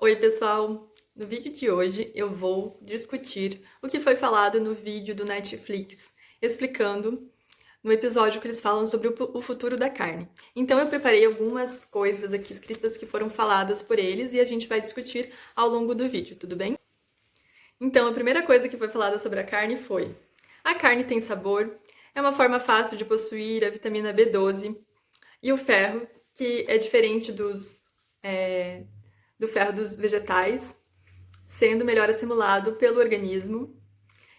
Oi, pessoal! No vídeo de hoje eu vou discutir o que foi falado no vídeo do Netflix, explicando no episódio que eles falam sobre o futuro da carne. Então eu preparei algumas coisas aqui escritas que foram faladas por eles e a gente vai discutir ao longo do vídeo, tudo bem? Então a primeira coisa que foi falada sobre a carne foi: a carne tem sabor, é uma forma fácil de possuir a vitamina B12 e o ferro, que é diferente do ferro dos vegetais, sendo melhor assimilado pelo organismo.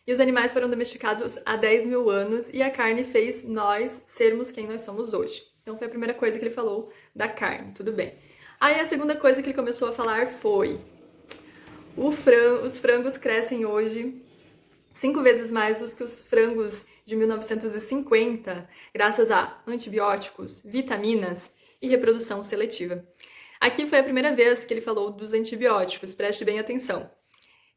E os animais foram domesticados há 10 mil anos e a carne fez nós sermos quem nós somos hoje. Então foi a primeira coisa que ele falou da carne, tudo bem. Aí a segunda coisa que ele começou a falar foi: os frangos crescem hoje 5 vezes mais do que os frangos de 1950, graças a antibióticos, vitaminas e reprodução seletiva. Aqui foi a primeira vez que ele falou dos antibióticos, preste bem atenção.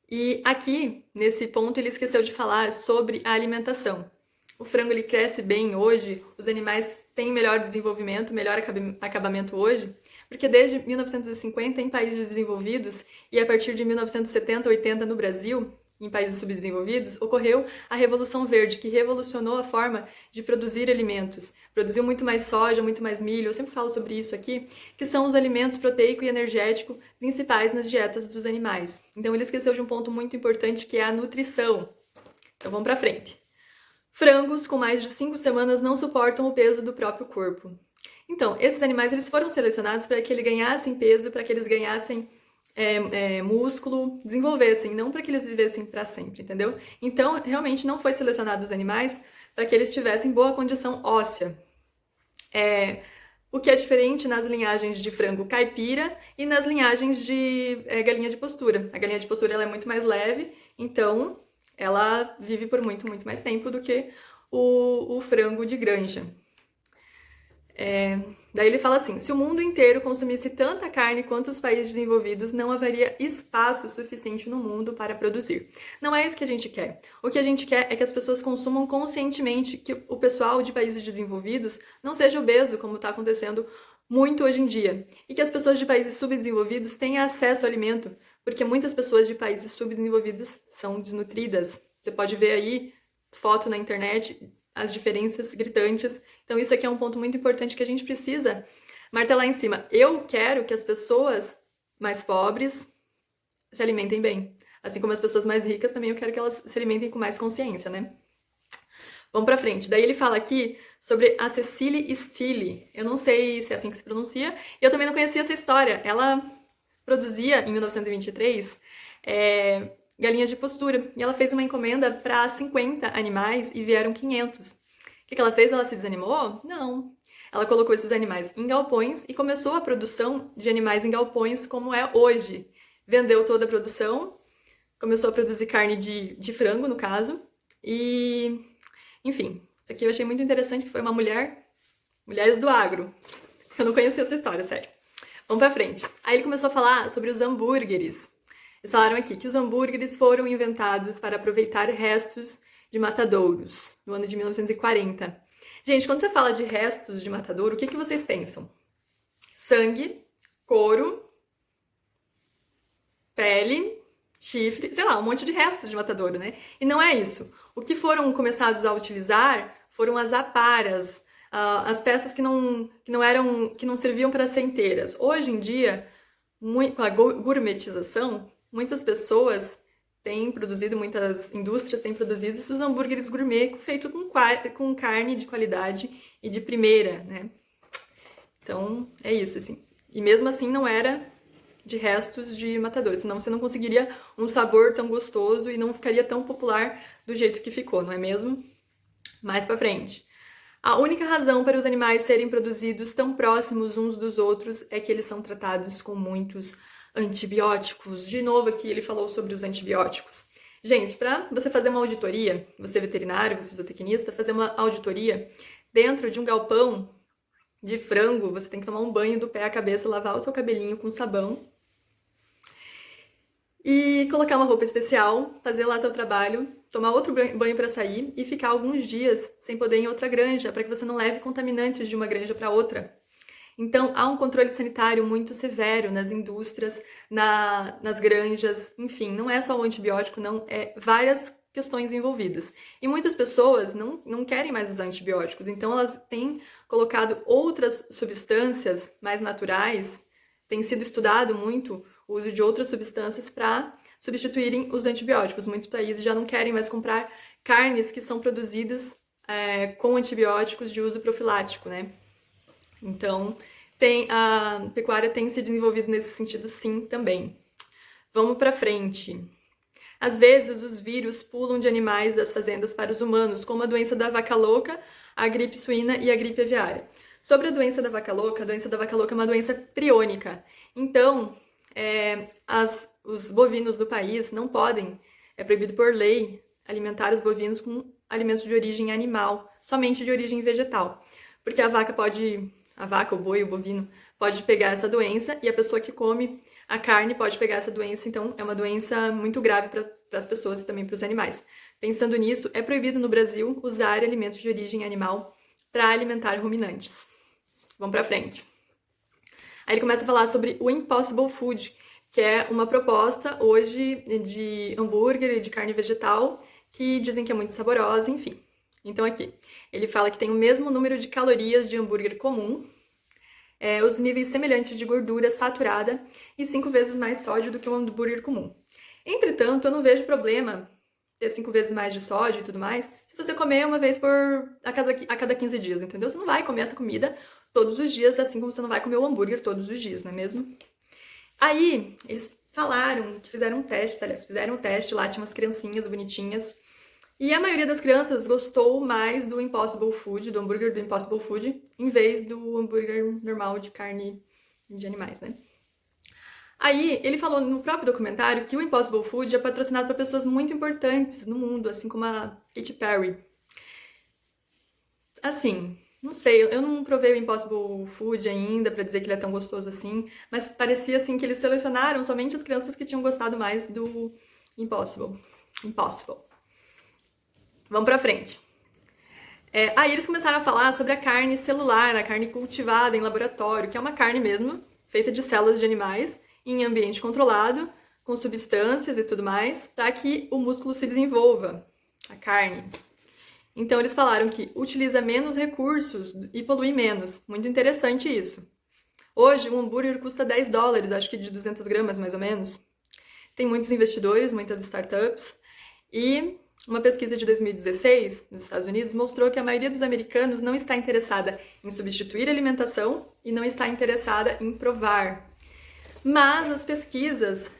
E aqui, nesse ponto, ele esqueceu de falar sobre a alimentação. O frango ele cresce bem hoje, os animais têm melhor desenvolvimento, melhor acabamento hoje, porque desde 1950 em países desenvolvidos e a partir de 1970, 80 no Brasil, em países subdesenvolvidos, ocorreu a Revolução Verde, que revolucionou a forma de produzir alimentos. Produziu muito mais soja, muito mais milho, eu sempre falo sobre isso aqui, que são os alimentos proteico e energético principais nas dietas dos animais. Então ele esqueceu de um ponto muito importante, que é a nutrição. Então vamos para frente. Frangos com mais de 5 semanas não suportam o peso do próprio corpo. Então, esses animais eles foram selecionados para que eles ganhassem peso, para que eles ganhassem músculo, desenvolvessem, não para que eles vivessem para sempre, entendeu? Então, realmente não foi selecionado os animais para que eles tivessem boa condição óssea. O que é diferente nas linhagens de frango caipira e nas linhagens de galinha de postura. A galinha de postura ela é muito mais leve, então ela vive por muito, muito mais tempo do que o frango de granja. Daí ele fala assim: se o mundo inteiro consumisse tanta carne quanto os países desenvolvidos, não haveria espaço suficiente no mundo para produzir. Não é isso que a gente quer. O que a gente quer é que as pessoas consumam conscientemente, que o pessoal de países desenvolvidos não seja obeso, como está acontecendo muito hoje em dia, e que as pessoas de países subdesenvolvidos tenham acesso ao alimento, porque muitas pessoas de países subdesenvolvidos são desnutridas. Você pode ver aí foto na internet, as diferenças gritantes. Então isso aqui é um ponto muito importante que a gente precisa martelar em cima. Eu quero que as pessoas mais pobres se alimentem bem. Assim como as pessoas mais ricas, também eu quero que elas se alimentem com mais consciência, né? Vamos pra frente. Daí ele fala aqui sobre a Cecily Stille. Eu não sei se é assim que se pronuncia. E eu também não conhecia essa história. Ela produzia, em 1923, galinhas de postura. E ela fez uma encomenda para 50 animais e vieram 500. O que ela fez? Ela se desanimou? Não. Ela colocou esses animais em galpões e começou a produção de animais em galpões como é hoje. Vendeu toda a produção, começou a produzir carne de frango, no caso. E, enfim, isso aqui eu achei muito interessante, que foi uma mulher, mulheres do agro. Eu não conhecia essa história, sério. Vamos pra frente. Aí ele começou a falar sobre os hambúrgueres. Eles falaram aqui que os hambúrgueres foram inventados para aproveitar restos de matadouros, no ano de 1940. Gente, quando você fala de restos de matadouro, o que vocês pensam? Sangue, couro, pele, chifre, sei lá, um monte de restos de matadouro, né? E não é isso. O que foram começados a utilizar foram as aparas, as peças que não serviam para ser inteiras. Hoje em dia, com a gourmetização, muitas pessoas têm produzido, muitas indústrias têm produzido os hambúrgueres gourmet feitos com carne de qualidade e de primeira, né? Então, é isso, assim. E mesmo assim não era de restos de matador, senão você não conseguiria um sabor tão gostoso e não ficaria tão popular do jeito que ficou, não é mesmo? Mais pra frente. A única razão para os animais serem produzidos tão próximos uns dos outros é que eles são tratados com muitos antibióticos. De novo aqui ele falou sobre os antibióticos. Gente, para você fazer uma auditoria, você veterinário, você zootecnista, fazer uma auditoria dentro de um galpão de frango, você tem que tomar um banho do pé à cabeça, lavar o seu cabelinho com sabão e colocar uma roupa especial, fazer lá seu trabalho, tomar outro banho para sair e ficar alguns dias sem poder ir em outra granja, para que você não leve contaminantes de uma granja para outra. Então, há um controle sanitário muito severo nas indústrias, nas granjas, enfim, não é só o antibiótico, não, é várias questões envolvidas. E muitas pessoas não querem mais usar antibióticos, então elas têm colocado outras substâncias mais naturais, tem sido estudado muito o uso de outras substâncias para substituírem os antibióticos. Muitos países já não querem mais comprar carnes que são produzidas com antibióticos de uso profilático, né? Então, a pecuária tem se desenvolvido nesse sentido sim também. Vamos para frente. Às vezes, os vírus pulam de animais das fazendas para os humanos, como a doença da vaca louca, a gripe suína e a gripe aviária. Sobre a doença da vaca louca, a doença da vaca louca é uma doença priônica. Então, os bovinos do país não podem, é proibido por lei, alimentar os bovinos com alimentos de origem animal, somente de origem vegetal. Porque a vaca, o boi, o bovino, pode pegar essa doença e a pessoa que come a carne pode pegar essa doença, então é uma doença muito grave para as pessoas e também para os animais. Pensando nisso, é proibido no Brasil usar alimentos de origem animal para alimentar ruminantes. Vamos para frente. Aí ele começa a falar sobre o Impossible Food, que é uma proposta hoje de hambúrguer e de carne vegetal, que dizem que é muito saborosa, enfim. Então aqui, ele fala que tem o mesmo número de calorias de hambúrguer comum, os níveis semelhantes de gordura saturada e 5 vezes mais sódio do que um hambúrguer comum. Entretanto, eu não vejo problema ter 5 vezes mais de sódio e tudo mais, se você comer uma vez a cada 15 dias, entendeu? Você não vai comer essa comida todos os dias, assim como você não vai comer o hambúrguer todos os dias, não é mesmo? Aí, eles falaram que fizeram um teste lá, tinha umas criancinhas bonitinhas, e a maioria das crianças gostou mais do Impossible Food, do hambúrguer do Impossible Food, em vez do hambúrguer normal de carne de animais, né? Aí, ele falou no próprio documentário que o Impossible Food é patrocinado por pessoas muito importantes no mundo, assim como a Katy Perry. Assim, não sei, eu não provei o Impossible Food ainda pra dizer que ele é tão gostoso assim, mas parecia assim que eles selecionaram somente as crianças que tinham gostado mais do Impossible. Vamos pra frente. Aí eles começaram a falar sobre a carne celular, a carne cultivada em laboratório, que é uma carne mesmo, feita de células de animais, em ambiente controlado, com substâncias e tudo mais, para que o músculo se desenvolva, a carne. Então eles falaram que utiliza menos recursos e polui menos. Muito interessante isso. Hoje um hambúrguer custa $10, acho que de 200 gramas mais ou menos. Tem muitos investidores, muitas startups, e uma pesquisa de 2016 nos Estados Unidos mostrou que a maioria dos americanos não está interessada em substituir a alimentação e não está interessada em provar. Mas as pesquisas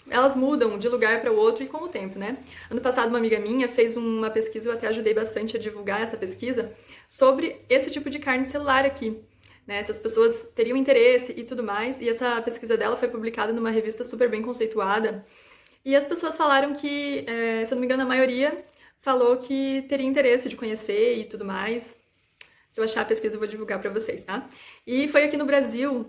elas mudam de lugar para o outro e com o tempo, né? Ano passado, uma amiga minha fez uma pesquisa, eu até ajudei bastante a divulgar essa pesquisa, sobre esse tipo de carne celular aqui, né? Se as pessoas teriam interesse e tudo mais, e essa pesquisa dela foi publicada numa revista super bem conceituada, e as pessoas falaram que, se eu não me engano, a maioria falou que teria interesse de conhecer e tudo mais. Se eu achar a pesquisa, eu vou divulgar para vocês, tá? E foi aqui no Brasil,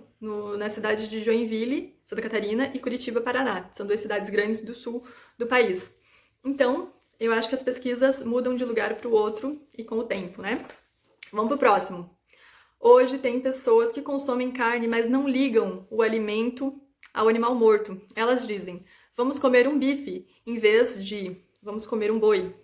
na cidade de Joinville, Santa Catarina, e Curitiba, Paraná. São 2 cidades grandes do sul do país. Então, eu acho que as pesquisas mudam de lugar para o outro e com o tempo, né? Vamos pro próximo. Hoje tem pessoas que consomem carne, mas não ligam o alimento ao animal morto. Elas dizem, vamos comer um bife, em vez de vamos comer um boi.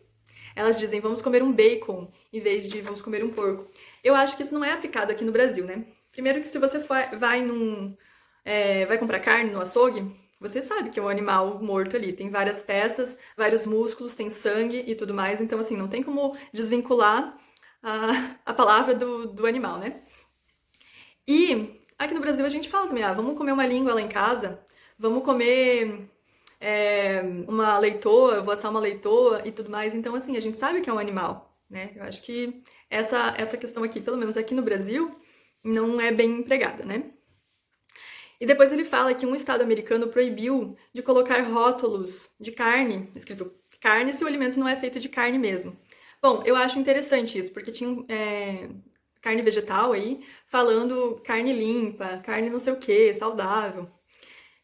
Elas dizem, vamos comer um bacon, em vez de vamos comer um porco. Eu acho que isso não é aplicado aqui no Brasil, né? Primeiro que se você vai comprar carne no açougue, você sabe que é um animal morto ali. Tem várias peças, vários músculos, tem sangue e tudo mais. Então, assim, não tem como desvincular a palavra do animal, né? E aqui no Brasil a gente fala também, vamos comer uma língua lá em casa, vamos comer uma leitoa, eu vou assar uma leitoa e tudo mais. Então, assim, a gente sabe que é um animal, né? Eu acho que essa questão aqui, pelo menos aqui no Brasil, não é bem empregada, né? E depois ele fala que um estado americano proibiu de colocar rótulos de carne, escrito carne, se o alimento não é feito de carne mesmo. Bom, eu acho interessante isso, porque tinha carne vegetal aí, falando carne limpa, carne não sei o que, saudável.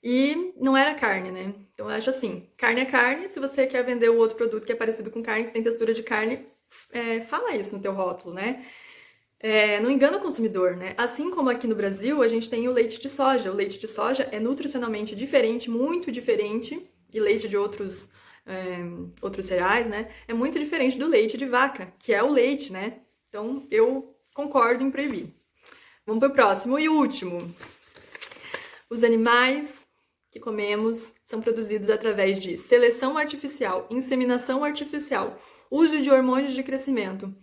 E não era carne, né? Então eu acho assim, carne é carne, se você quer vender um outro produto que é parecido com carne, que tem textura de carne, fala isso no teu rótulo, né? não engana o consumidor, né? Assim como aqui no Brasil, a gente tem o leite de soja. O leite de soja é nutricionalmente diferente, muito diferente, e leite de outros cereais, né? É muito diferente do leite de vaca, que é o leite, né? Então, eu concordo em proibir. Vamos para o próximo e último. Os animais que comemos são produzidos através de seleção artificial, inseminação artificial, uso de hormônios de crescimento,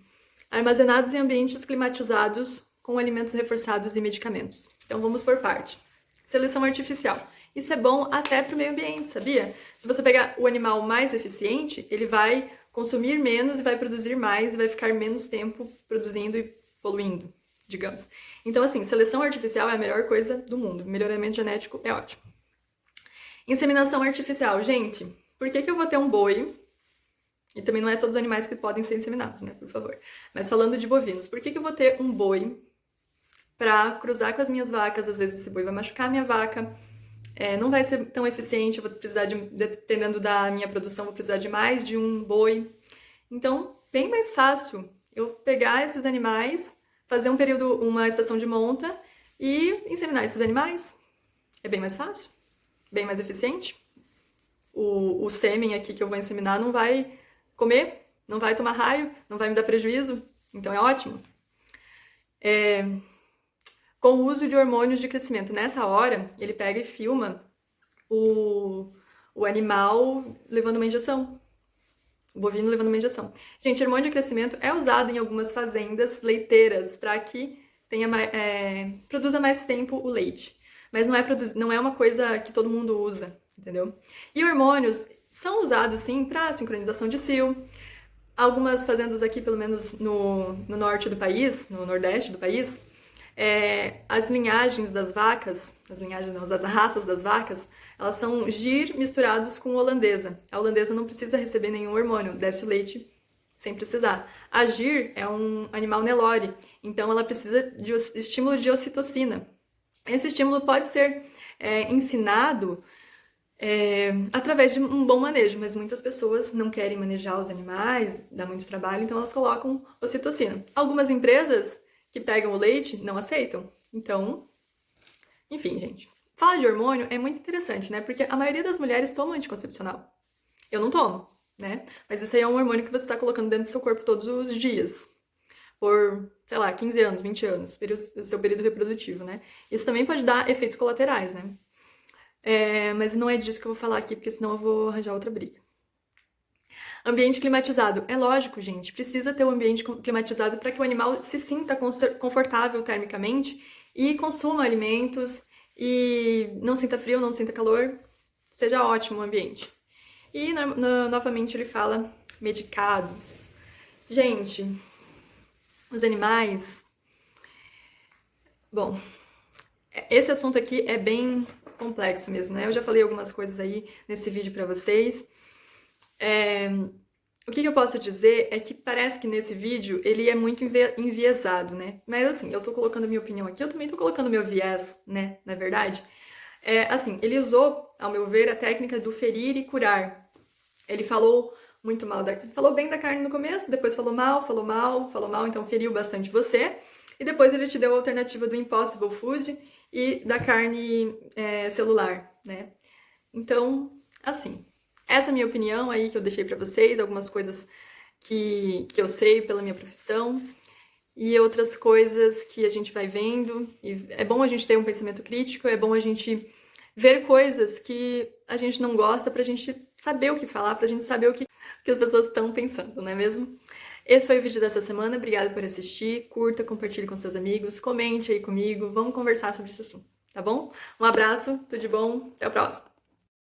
armazenados em ambientes climatizados com alimentos reforçados e medicamentos. Então vamos por parte. Seleção artificial. Isso é bom até para o meio ambiente, sabia? Se você pegar o animal mais eficiente, ele vai consumir menos e vai produzir mais e vai ficar menos tempo produzindo e poluindo, digamos. Então, assim, seleção artificial é a melhor coisa do mundo. Melhoramento genético é ótimo. Inseminação artificial. Gente, por que eu vou ter um boi? E também não é todos os animais que podem ser inseminados, né? Por favor. Mas falando de bovinos, por que eu vou ter um boi para cruzar com as minhas vacas? Às vezes esse boi vai machucar a minha vaca. Não vai ser tão eficiente, eu vou precisar dependendo da minha produção, vou precisar de mais de um boi. Então, bem mais fácil eu pegar esses animais, fazer uma estação de monta e inseminar esses animais. É bem mais fácil, bem mais eficiente. O sêmen aqui que eu vou inseminar não vai comer, não vai tomar raio, não vai me dar prejuízo, então é ótimo. Com o uso de hormônios de crescimento. Nessa hora, ele pega e filma o animal levando uma injeção. O bovino levando uma injeção. Gente, hormônio de crescimento é usado em algumas fazendas leiteiras para que produza mais tempo o leite. Mas não é uma coisa que todo mundo usa, entendeu? E hormônios são usados, sim, para sincronização de cio. Algumas fazendas aqui, pelo menos no norte do país, no nordeste do país, as linhagens das vacas, as raças das vacas, elas são gir misturados com holandesa. A holandesa não precisa receber nenhum hormônio, desce o leite sem precisar. A gir é um animal Nelore, então ela precisa de estímulo de ocitocina. Esse estímulo pode ser ensinado através de um bom manejo, mas muitas pessoas não querem manejar os animais, dá muito trabalho, então elas colocam ocitocina. Algumas empresas que pegam o leite não aceitam. Então, enfim, gente. Falar de hormônio é muito interessante, né? Porque a maioria das mulheres toma anticoncepcional. Eu não tomo, né? Mas isso aí é um hormônio que você está colocando dentro do seu corpo todos os dias. Por, sei lá, 15 anos, 20 anos, seu período reprodutivo, né? Isso também pode dar efeitos colaterais, né? Mas não é disso que eu vou falar aqui, porque senão eu vou arranjar outra briga. Ambiente climatizado. É lógico, gente, precisa ter um ambiente climatizado para que o animal se sinta confortável termicamente e consuma alimentos e não sinta frio, não sinta calor, seja ótimo o ambiente. E novamente ele fala medicados. Gente, os animais... Bom, esse assunto aqui é bem complexo mesmo, né? Eu já falei algumas coisas aí nesse vídeo para vocês. O que eu posso dizer é que parece que nesse vídeo ele é muito enviesado, né? Mas assim, eu tô colocando a minha opinião aqui, eu também tô colocando meu viés, né? Na verdade. Assim, ele usou, ao meu ver, a técnica do ferir e curar. Ele falou muito mal falou bem da carne no começo, depois falou mal, então feriu bastante você. E depois ele te deu a alternativa do Impossible Food e da carne celular, né? Então, assim, essa é a minha opinião aí que eu deixei pra vocês, algumas coisas que eu sei pela minha profissão e outras coisas que a gente vai vendo. E é bom a gente ter um pensamento crítico, é bom a gente ver coisas que a gente não gosta pra gente saber o que falar, pra gente saber o que as pessoas estão pensando, não é mesmo? Esse foi o vídeo dessa semana, obrigada por assistir, curta, compartilhe com seus amigos, comente aí comigo, vamos conversar sobre esse assunto, tá bom? Um abraço, tudo de bom, até o próximo!